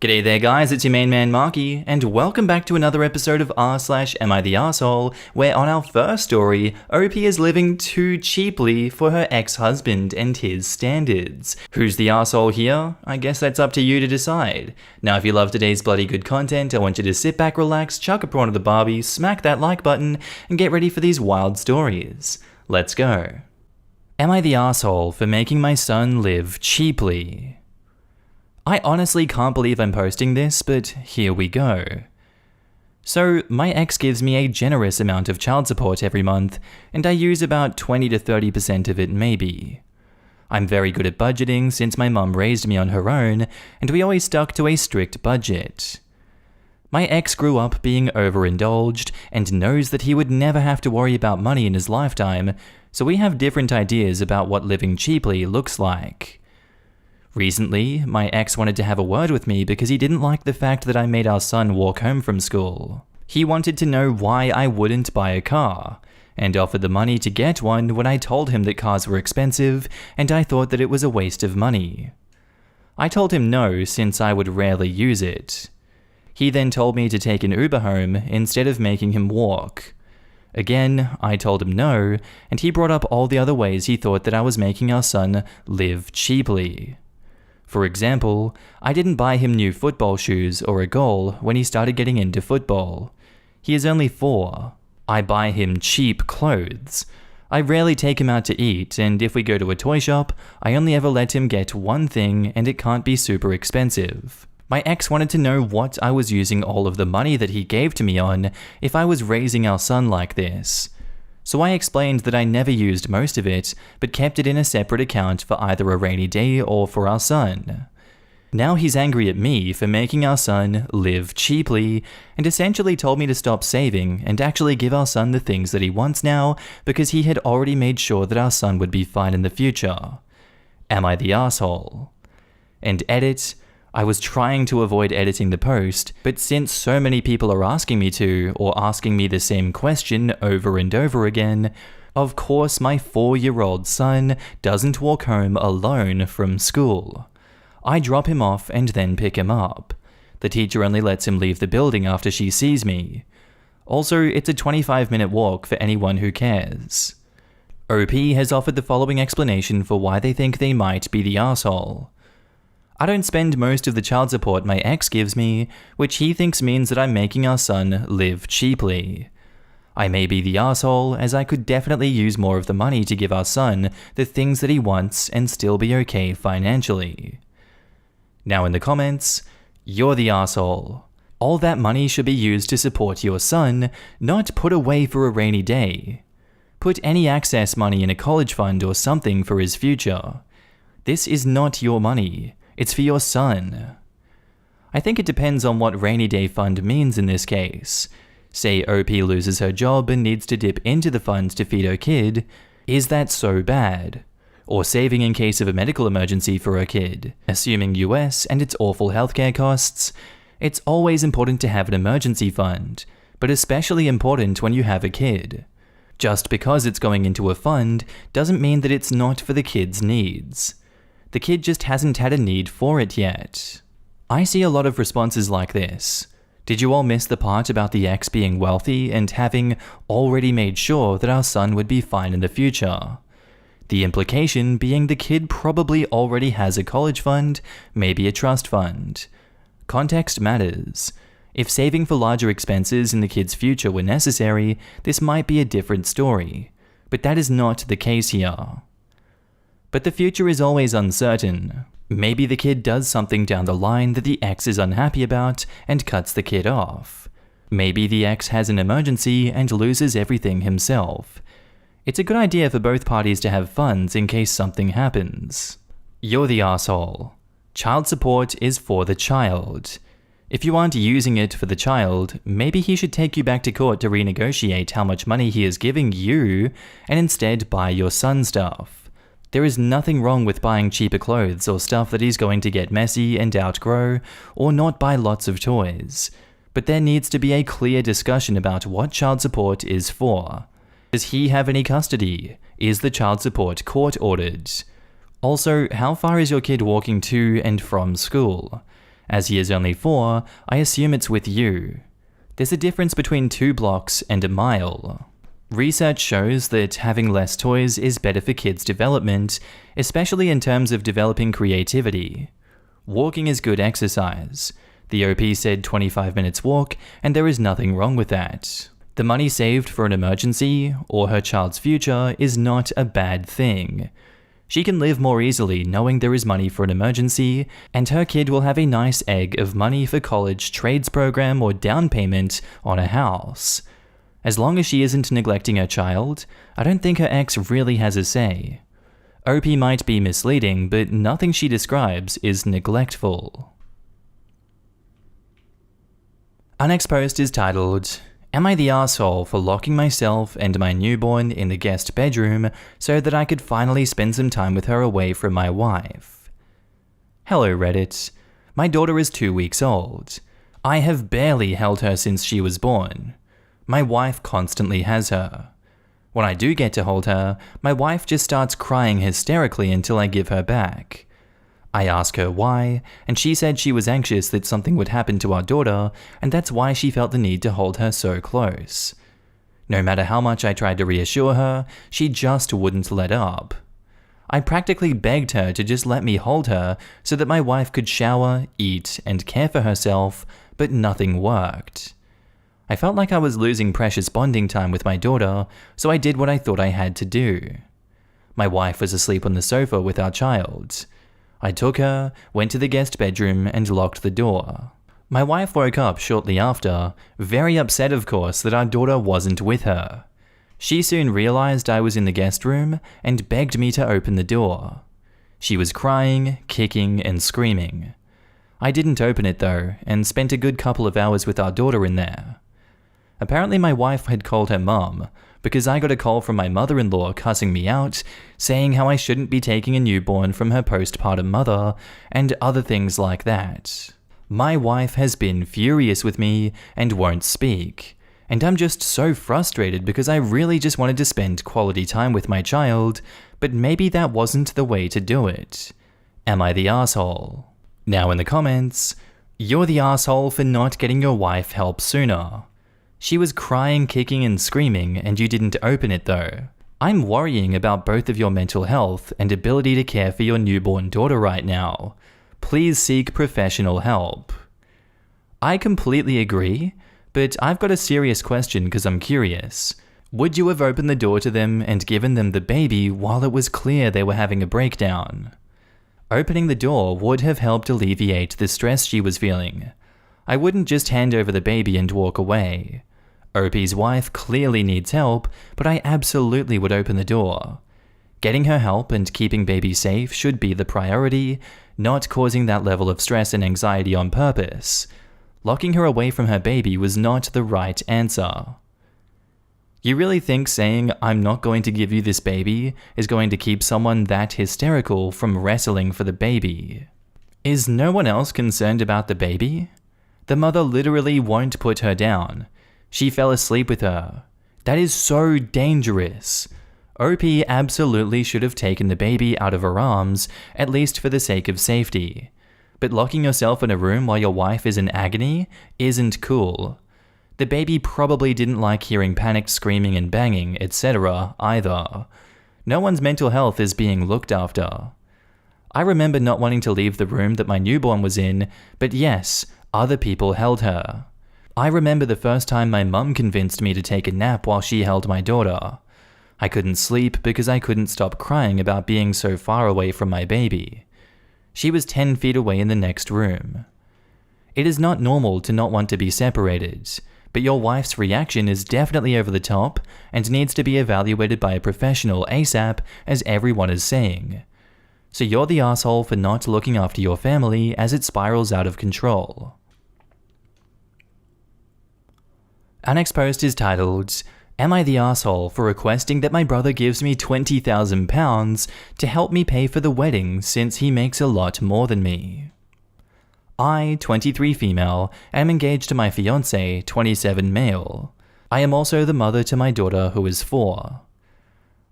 G'day there guys, it's your main man Markee, and welcome back to another episode of r/AmITheA, where on our first story, OP is living too cheaply for her ex-husband and his standards. Who's the arsehole here? I guess that's up to you to decide. Now if you love today's bloody good content, I want you to sit back, relax, chuck a prawn to the Barbie, smack that like button, and get ready for these wild stories. Let's go. Am I the arsehole for making my son live cheaply? I honestly can't believe I'm posting this, but here we go. So, my ex gives me a generous amount of child support every month, and I use about 20 to 30% of it maybe. I'm very good at budgeting since my mum raised me on her own, and we always stuck to a strict budget. My ex grew up being overindulged, and knows that he would never have to worry about money in his lifetime, so we have different ideas about what living cheaply looks like. Recently, my ex wanted to have a word with me because he didn't like the fact that I made our son walk home from school. He wanted to know why I wouldn't buy a car, and offered the money to get one when I told him that cars were expensive and I thought that it was a waste of money. I told him no, since I would rarely use it. He then told me to take an Uber home instead of making him walk. Again, I told him no, and he brought up all the other ways he thought that I was making our son live cheaply. For example, I didn't buy him new football shoes or a goal when he started getting into football. He is only 4. I buy him cheap clothes. I rarely take him out to eat, and if we go to a toy shop, I only ever let him get one thing and it can't be super expensive. My ex wanted to know what I was using all of the money that he gave to me on if I was raising our son like this. So I explained that I never used most of it, but kept it in a separate account for either a rainy day or for our son. Now he's angry at me for making our son live cheaply, and essentially told me to stop saving and actually give our son the things that he wants now because he had already made sure that our son would be fine in the future. Am I the arsehole? And edit. I was trying to avoid editing the post, but since so many people are asking me to, or asking me the same question over and over again, of course my 4-year-old son doesn't walk home alone from school. I drop him off and then pick him up. The teacher only lets him leave the building after she sees me. Also, it's a 25-minute walk for anyone who cares. OP has offered the following explanation for why they think they might be the arsehole. I don't spend most of the child support my ex gives me, which he thinks means that I'm making our son live cheaply. I may be the arsehole, as I could definitely use more of the money to give our son the things that he wants and still be okay financially. Now in the comments, you're the arsehole. All that money should be used to support your son, not put away for a rainy day. Put any access money in a college fund or something for his future. This is not your money. It's for your son. I think it depends on what rainy day fund means in this case. Say OP loses her job and needs to dip into the fund to feed her kid. Is that so bad? Or saving in case of a medical emergency for her kid. Assuming US and its awful healthcare costs, it's always important to have an emergency fund, but especially important when you have a kid. Just because it's going into a fund doesn't mean that it's not for the kid's needs. The kid just hasn't had a need for it yet. I see a lot of responses like this. Did you all miss the part about the ex being wealthy and having already made sure that our son would be fine in the future? The implication being the kid probably already has a college fund, maybe a trust fund. Context matters. If saving for larger expenses in the kid's future were necessary, this might be a different story. But that is not the case here. But the future is always uncertain. Maybe the kid does something down the line that the ex is unhappy about and cuts the kid off. Maybe the ex has an emergency and loses everything himself. It's a good idea for both parties to have funds in case something happens. You're the arsehole. Child support is for the child. If you aren't using it for the child, maybe he should take you back to court to renegotiate how much money he is giving you and instead buy your son stuff. There is nothing wrong with buying cheaper clothes or stuff that he's going to get messy and outgrow, or not buy lots of toys. But there needs to be a clear discussion about what child support is for. Does he have any custody? Is the child support court ordered? Also, how far is your kid walking to and from school? As he is only 4, I assume it's with you. There's a difference between 2 blocks and a mile. Research shows that having less toys is better for kids' development, especially in terms of developing creativity. Walking is good exercise. The OP said 25 minutes walk, and there is nothing wrong with that. The money saved for an emergency, or her child's future, is not a bad thing. She can live more easily knowing there is money for an emergency, and her kid will have a nice egg of money for college, trades program, or down payment on a house. As long as she isn't neglecting her child, I don't think her ex really has a say. OP might be misleading, but nothing she describes is neglectful. Our next post is titled, "Am I the asshole for locking myself and my newborn in the guest bedroom so that I could finally spend some time with her away from my wife?" Hello Reddit. My daughter is 2 weeks old. I have barely held her since she was born. My wife constantly has her. When I do get to hold her, my wife just starts crying hysterically until I give her back. I ask her why, and she said she was anxious that something would happen to our daughter, and that's why she felt the need to hold her so close. No matter how much I tried to reassure her, she just wouldn't let up. I practically begged her to just let me hold her so that my wife could shower, eat, and care for herself, but nothing worked. I felt like I was losing precious bonding time with my daughter, so I did what I thought I had to do. My wife was asleep on the sofa with our child. I took her, went to the guest bedroom, and locked the door. My wife woke up shortly after, very upset of course that our daughter wasn't with her. She soon realized I was in the guest room and begged me to open the door. She was crying, kicking, and screaming. I didn't open it though, and spent a good couple of hours with our daughter in there. Apparently my wife had called her mum, because I got a call from my mother-in-law cussing me out, saying how I shouldn't be taking a newborn from her postpartum mother, and other things like that. My wife has been furious with me and won't speak, and I'm just so frustrated because I really just wanted to spend quality time with my child, but maybe that wasn't the way to do it. Am I the asshole? Now in the comments, you're the asshole for not getting your wife help sooner. She was crying, kicking, and screaming, and you didn't open it though. I'm worrying about both of your mental health and ability to care for your newborn daughter right now. Please seek professional help. I completely agree, but I've got a serious question because I'm curious. Would you have opened the door to them and given them the baby while it was clear they were having a breakdown? Opening the door would have helped alleviate the stress she was feeling. I wouldn't just hand over the baby and walk away. OP's wife clearly needs help, but I absolutely would open the door. Getting her help and keeping baby safe should be the priority, not causing that level of stress and anxiety on purpose. Locking her away from her baby was not the right answer. You really think saying, "I'm not going to give you this baby," is going to keep someone that hysterical from wrestling for the baby? Is no one else concerned about the baby? The mother literally won't put her down. She fell asleep with her. That is so dangerous. OP absolutely should have taken the baby out of her arms, at least for the sake of safety. But locking yourself in a room while your wife is in agony isn't cool. The baby probably didn't like hearing panicked screaming and banging, etc. either. No one's mental health is being looked after. I remember not wanting to leave the room that my newborn was in, but yes, other people held her. I remember the first time my mum convinced me to take a nap while she held my daughter. I couldn't sleep because I couldn't stop crying about being so far away from my baby. She was 10 feet away in the next room. It is not normal to not want to be separated, but your wife's reaction is definitely over the top and needs to be evaluated by a professional ASAP, as everyone is saying. So you're the asshole for not looking after your family as it spirals out of control. Our next post is titled, "Am I the asshole for requesting that my brother gives me £20,000 to help me pay for the wedding since he makes a lot more than me?" I, 23 female, am engaged to my fiancé, 27 male. I am also the mother to my daughter who is 4.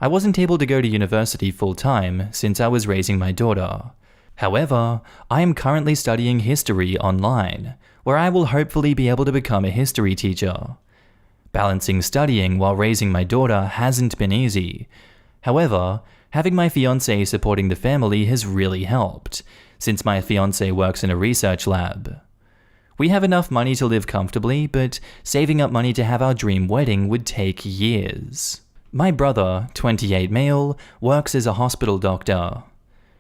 I wasn't able to go to university full-time since I was raising my daughter. However, I am currently studying history online, where I will hopefully be able to become a history teacher. Balancing studying while raising my daughter hasn't been easy. However, having my fiancé supporting the family has really helped, since my fiancé works in a research lab. We have enough money to live comfortably, but saving up money to have our dream wedding would take years. My brother, 28 male, works as a hospital doctor.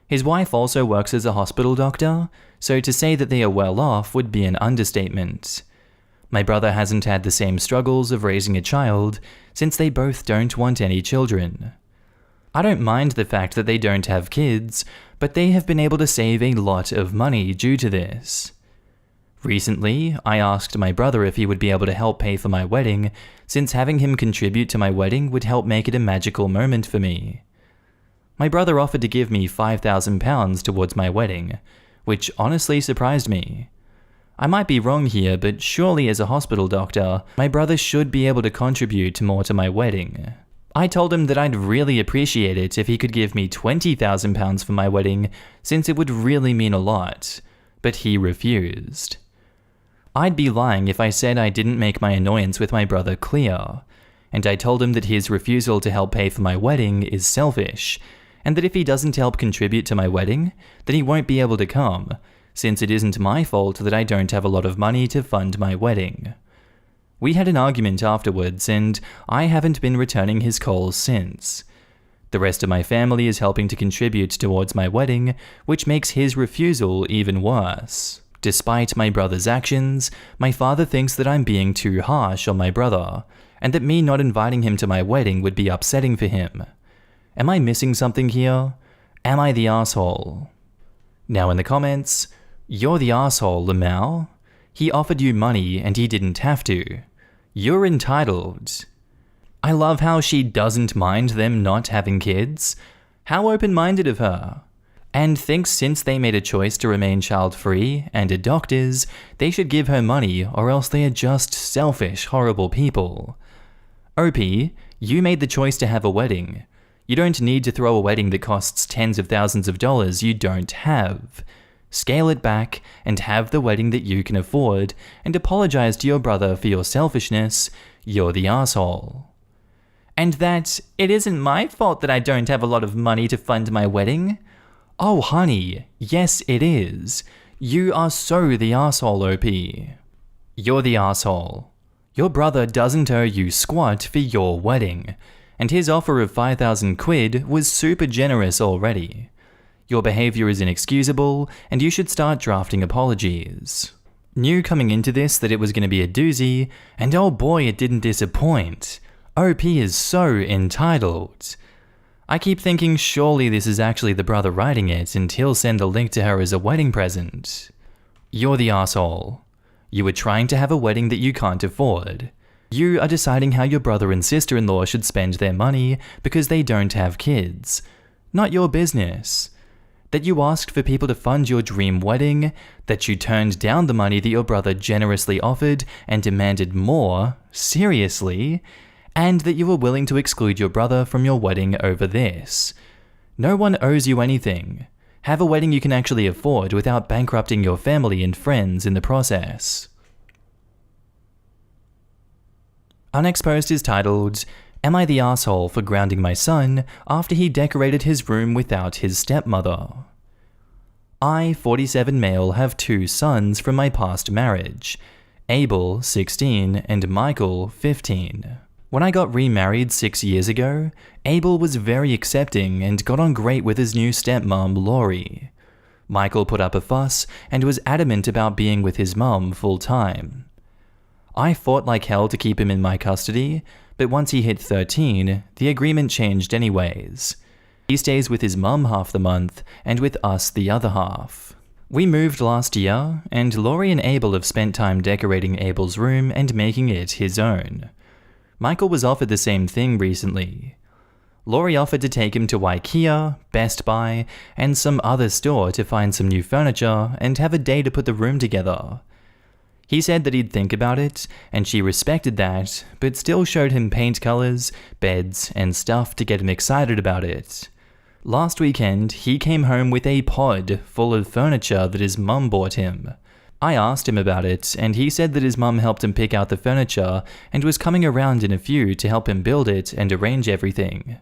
His wife also works as a hospital doctor, so to say that they are well off would be an understatement. My brother hasn't had the same struggles of raising a child, since they both don't want any children. I don't mind the fact that they don't have kids, but they have been able to save a lot of money due to this. Recently, I asked my brother if he would be able to help pay for my wedding, since having him contribute to my wedding would help make it a magical moment for me. My brother offered to give me £5,000 towards my wedding, which honestly surprised me. I might be wrong here, but surely as a hospital doctor, my brother should be able to contribute more to my wedding. I told him that I'd really appreciate it if he could give me £20,000 for my wedding, since it would really mean a lot, but he refused. I'd be lying if I said I didn't make my annoyance with my brother clear, and I told him that his refusal to help pay for my wedding is selfish, and that if he doesn't help contribute to my wedding, then he won't be able to come, since it isn't my fault that I don't have a lot of money to fund my wedding. We had an argument afterwards, and I haven't been returning his calls since. The rest of my family is helping to contribute towards my wedding, which makes his refusal even worse. Despite my brother's actions, my father thinks that I'm being too harsh on my brother, and that me not inviting him to my wedding would be upsetting for him. Am I missing something here? Am I the asshole? Now in the comments, you're the asshole, Lamau. He offered you money and he didn't have to. You're entitled. I love how she doesn't mind them not having kids. How open-minded of her. And thinks since they made a choice to remain child-free and are doctors, they should give her money or else they are just selfish, horrible people. OP, you made the choice to have a wedding. You don't need to throw a wedding that costs tens of thousands of dollars you don't have. Scale it back and have the wedding that you can afford and apologize to your brother for your selfishness. You're the asshole. And that it isn't my fault that I don't have a lot of money to fund my wedding. Oh honey, yes it is. You are so the asshole, OP. You're the asshole. Your brother doesn't owe you squat for your wedding, and his offer of 5,000 quid was super generous already. Your behavior is inexcusable, and you should start drafting apologies. Knew coming into this that it was going to be a doozy, and oh boy it didn't disappoint. OP is so entitled. I keep thinking surely this is actually the brother writing it and he'll send the link to her as a wedding present. You're the asshole. You are trying to have a wedding that you can't afford. You are deciding how your brother and sister-in-law should spend their money because they don't have kids. Not your business. That you asked for people to fund your dream wedding, that you turned down the money that your brother generously offered and demanded more, seriously, and that you were willing to exclude your brother from your wedding over this. No one owes you anything. Have a wedding you can actually afford without bankrupting your family and friends in the process. Our next post is titled, Am I the asshole for grounding my son after he decorated his room without his stepmother? I, 47 male, have 2 sons from my past marriage, Abel, 16, and Michael, 15. When I got remarried 6 years ago, Abel was very accepting and got on great with his new stepmom, Laurie. Michael put up a fuss and was adamant about being with his mum full-time. I fought like hell to keep him in my custody, but once he hit 13, the agreement changed anyways. He stays with his mum half the month and with us the other half. We moved last year, and Laurie and Abel have spent time decorating Abel's room and making it his own. Michael was offered the same thing recently. Laurie offered to take him to AITA, Best Buy, and some other store to find some new furniture and have a day to put the room together. He said that he'd think about it, and she respected that, but still showed him paint colors, beds, and stuff to get him excited about it. Last weekend, he came home with a pod full of furniture that his mum bought him. I asked him about it, and he said that his mum helped him pick out the furniture and was coming around in a few to help him build it and arrange everything.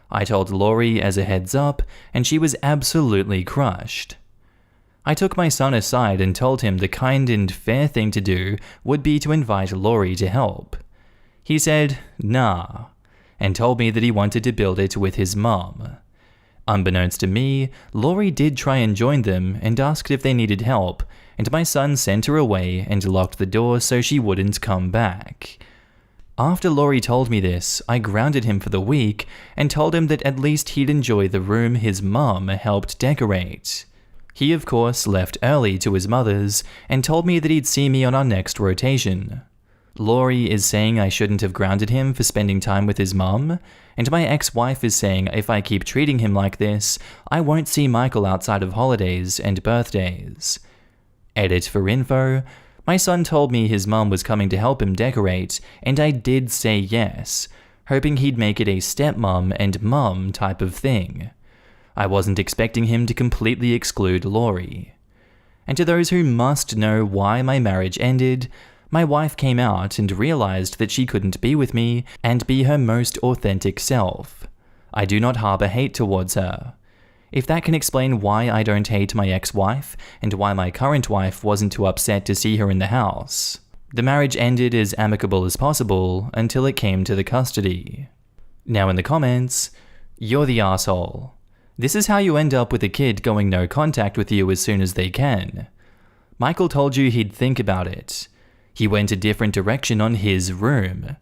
I told Laurie as a heads up, and she was absolutely crushed. I took my son aside and told him the kind and fair thing to do would be to invite Laurie to help. He said, nah, and told me that he wanted to build it with his mum. Unbeknownst to me, Laurie did try and join them and asked if they needed help, and my son sent her away and locked the door so she wouldn't come back. After Laurie told me this, I grounded him for the week and told him that at least he'd enjoy the room his mum helped decorate. He of course left early to his mother's and told me that he'd see me on our next rotation. Laurie is saying I shouldn't have grounded him for spending time with his mum, and my ex-wife is saying if I keep treating him like this, I won't see Michael outside of holidays and birthdays. Edit for info, my son told me his mum was coming to help him decorate, and I did say yes, hoping he'd make it a stepmom and mum type of thing. I wasn't expecting him to completely exclude Laurie. And to those who must know why my marriage ended, my wife came out and realized that she couldn't be with me and be her most authentic self. I do not harbor hate towards her. If that can explain why I don't hate my ex-wife and why my current wife wasn't too upset to see her in the house. The marriage ended as amicable as possible until it came to the custody. Now in the comments, you're the asshole. This is how you end up with a kid going no contact with you as soon as they can. Michael told you he'd think about it. He went a different direction on his room.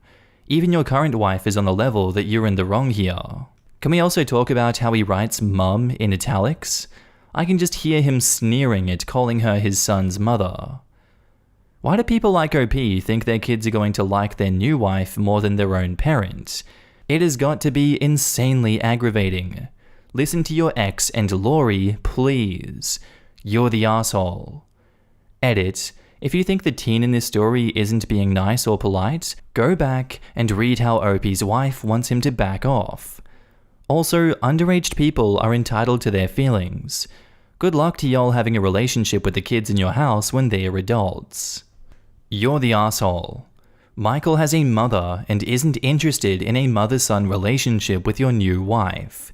Even your current wife is on the level that you're in the wrong here. Can we also talk about how he writes mum in italics? I can just hear him sneering at calling her his son's mother. Why do people like OP think their kids are going to like their new wife more than their own parent? It has got to be insanely aggravating. Listen to your ex and Laurie, please. You're the asshole. Edit. If you think the teen in this story isn't being nice or polite, go back and read how OP's wife wants him to back off. Also, underage people are entitled to their feelings. Good luck to y'all having a relationship with the kids in your house when they're adults. You're the asshole. Michael has a mother and isn't interested in a mother-son relationship with your new wife.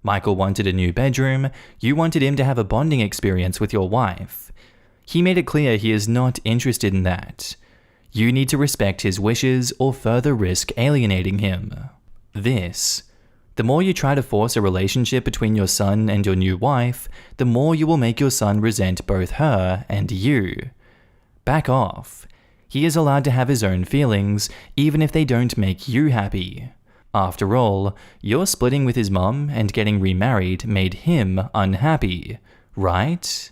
Michael wanted a new bedroom, you wanted him to have a bonding experience with your wife. He made it clear he is not interested in that. You need to respect his wishes or further risk alienating him. The more you try to force a relationship between your son and your new wife, the more you will make your son resent both her and you. Back off. He is allowed to have his own feelings, even if they don't make you happy. After all, your splitting with his mum and getting remarried made him unhappy, right?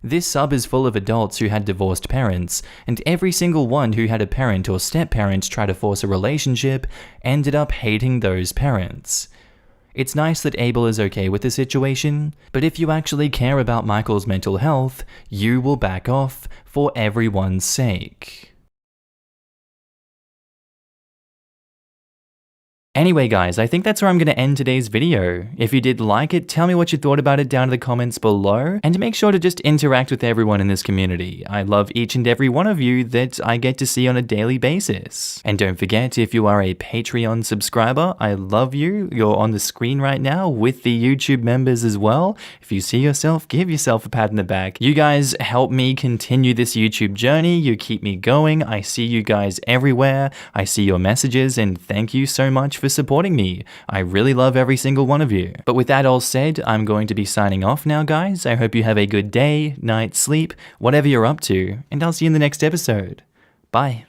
This sub is full of adults who had divorced parents, and every single one who had a parent or step-parent try to force a relationship ended up hating those parents. It's nice that Abel is okay with the situation, but if you actually care about Michael's mental health, you will back off for everyone's sake. Anyway guys, I think that's where I'm going to end today's video. If you did like it, tell me what you thought about it down in the comments below, and make sure to just interact with everyone in this community. I love each and every one of you that I get to see on a daily basis. And don't forget, if you are a Patreon subscriber, I love you. You're on the screen right now with the YouTube members as well. If you see yourself, give yourself a pat in the back. You guys help me continue this YouTube journey. You keep me going. I see you guys everywhere. I see your messages, and thank you so much for supporting me. I really love every single one of you. But with that all said, I'm going to be signing off now, guys. I hope you have a good day, night, sleep, whatever you're up to, and I'll see you in the next episode. Bye.